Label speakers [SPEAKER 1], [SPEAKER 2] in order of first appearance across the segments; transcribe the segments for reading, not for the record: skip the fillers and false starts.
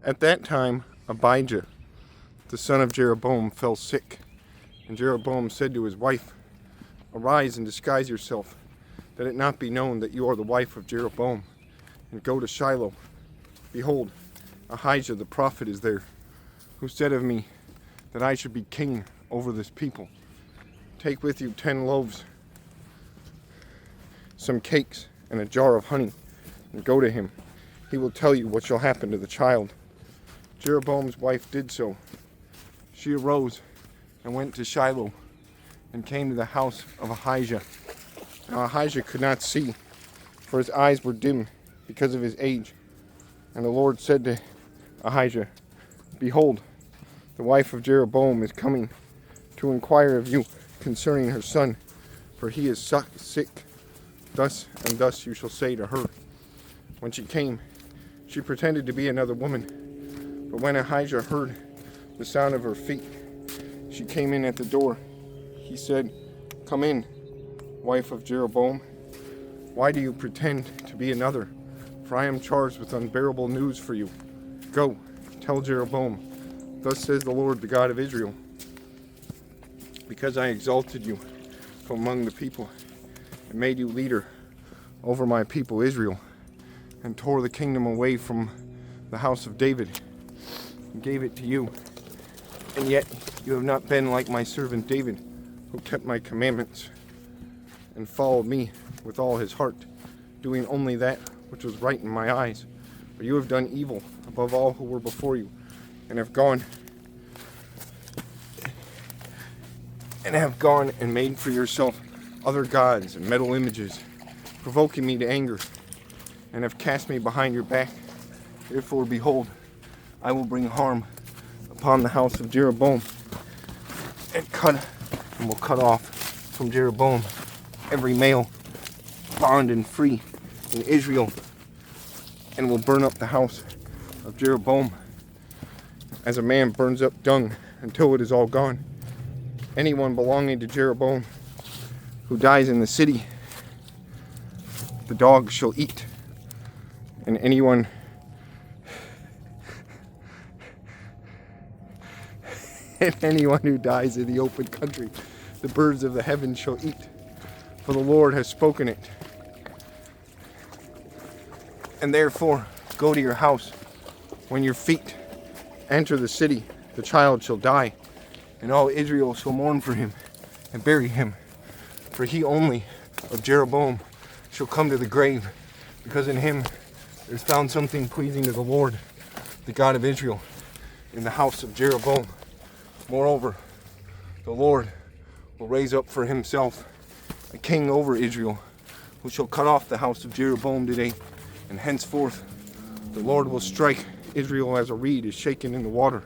[SPEAKER 1] At that time, Abijah, the son of Jeroboam, fell sick. And Jeroboam said to his wife, "Arise and disguise yourself, that it not be known that you are the wife of Jeroboam, and go to Shiloh. Behold, Ahijah the prophet is there, who said of me that I should be king over this people. Take with you 10 loaves, some cakes, and a jar of honey, and go to him. He will tell you what shall happen to the child." Jeroboam's wife did so. She arose and went to Shiloh and came to the house of Ahijah. Now Ahijah could not see, for his eyes were dim because of his age. And the Lord said to Ahijah, "Behold, the wife of Jeroboam is coming to inquire of you concerning her son, for he is sick. Thus and thus you shall say to her." When she came, she pretended to be another woman. But when Ahijah heard the sound of her feet, she came in at the door. He said, "Come in, wife of Jeroboam. Why do you pretend to be another? For I am charged with unbearable news for you. Go, tell Jeroboam, thus says the Lord, the God of Israel, because I exalted you from among the people and made you leader over my people Israel, and tore the kingdom away from the house of David and gave it to you. And yet you have not been like my servant David, who kept my commandments and followed me with all his heart, doing only that which was right in my eyes. But you have done evil above all who were before you, and have gone and made for yourself other gods and metal images, provoking me to anger, and have cast me behind your back. Therefore, behold, I will bring harm upon the house of Jeroboam, and will cut off from Jeroboam every male, bond and free in Israel, and will burn up the house of Jeroboam as a man burns up dung until it is all gone. Anyone belonging to Jeroboam who dies in the city, the dogs shall eat, and anyone who dies in the open country, the birds of the heavens shall eat, for the Lord has spoken it. And therefore, go to your house. When your feet enter the city, the child shall die, and all Israel shall mourn for him and bury him. For he only of Jeroboam shall come to the grave, because in him there is found something pleasing to the Lord, the God of Israel, in the house of Jeroboam. Moreover, the Lord will raise up for himself a king over Israel, who shall cut off the house of Jeroboam today, and henceforth the Lord will strike Israel as a reed is shaken in the water,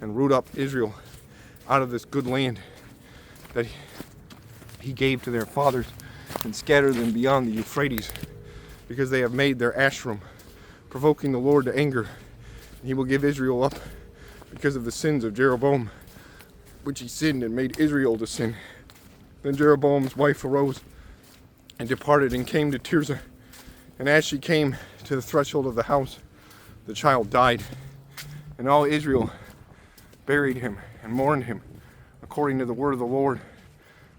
[SPEAKER 1] and root up Israel out of this good land that he gave to their fathers, and scatter them beyond the Euphrates, because they have made their Asherim, provoking the Lord to anger. And he will give Israel up because of the sins of Jeroboam, which he sinned and made Israel to sin. Then Jeroboam's wife arose and departed and came to Tirzah. And as she came to the threshold of the house, the child died. And all Israel buried him and mourned him, according to the word of the Lord,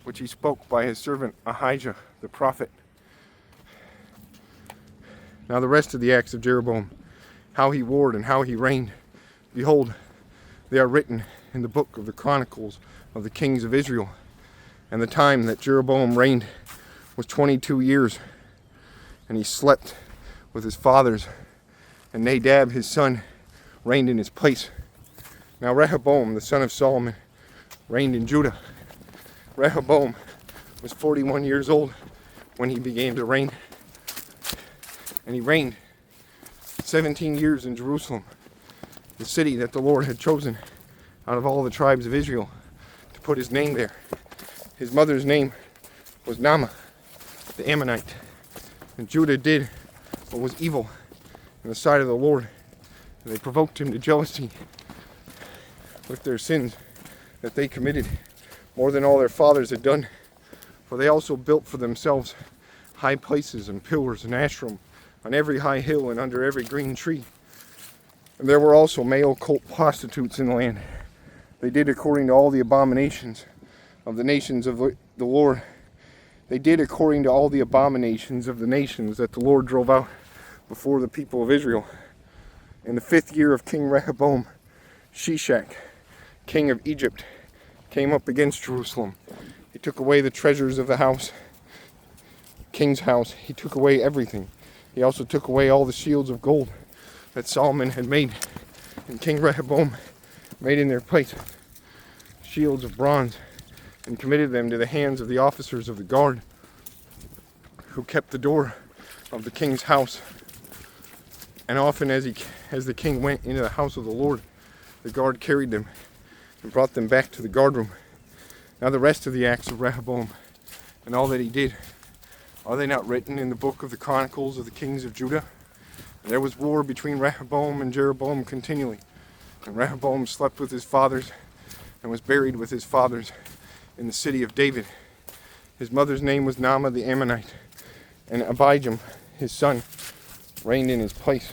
[SPEAKER 1] which he spoke by his servant Ahijah the prophet. Now the rest of the acts of Jeroboam, how he warred and how he reigned, behold, they are written in the book of the Chronicles of the kings of Israel. And the time that Jeroboam reigned was 22 years, and he slept with his fathers, and Nadab his son reigned in his place. Now Rehoboam the son of Solomon reigned in Judah. Rehoboam was 41 years old when he began to reign, and he reigned 17 years in Jerusalem, the city that the Lord had chosen out of all the tribes of Israel to put his name there. His mother's name was Naamah, the Ammonite. And Judah did what was evil in the sight of the Lord, and they provoked him to jealousy with their sins that they committed, more than all their fathers had done. For they also built for themselves high places and pillars and Asherim on every high hill and under every green tree. There were also male cult prostitutes in the land. They did according to all the abominations of the nations of the Lord. They did according to all the abominations of the nations that the Lord drove out before the people of Israel. In the 5th year of King Rehoboam, Shishak, king of Egypt, came up against Jerusalem. He took away the treasures of the house, king's house. He took away everything. He also took away all the shields of gold that Solomon had made. And King Rehoboam made in their place shields of bronze and committed them to the hands of the officers of the guard who kept the door of the king's house. And often as the king went into the house of the Lord, the guard carried them and brought them back to the guardroom. Now the rest of the acts of Rehoboam and all that he did, are they not written in the book of the Chronicles of the kings of Judah? And there was war between Rehoboam and Jeroboam continually. And Rehoboam slept with his fathers and was buried with his fathers in the city of David. His mother's name was Naamah the Ammonite, and Abijam, his son, reigned in his place.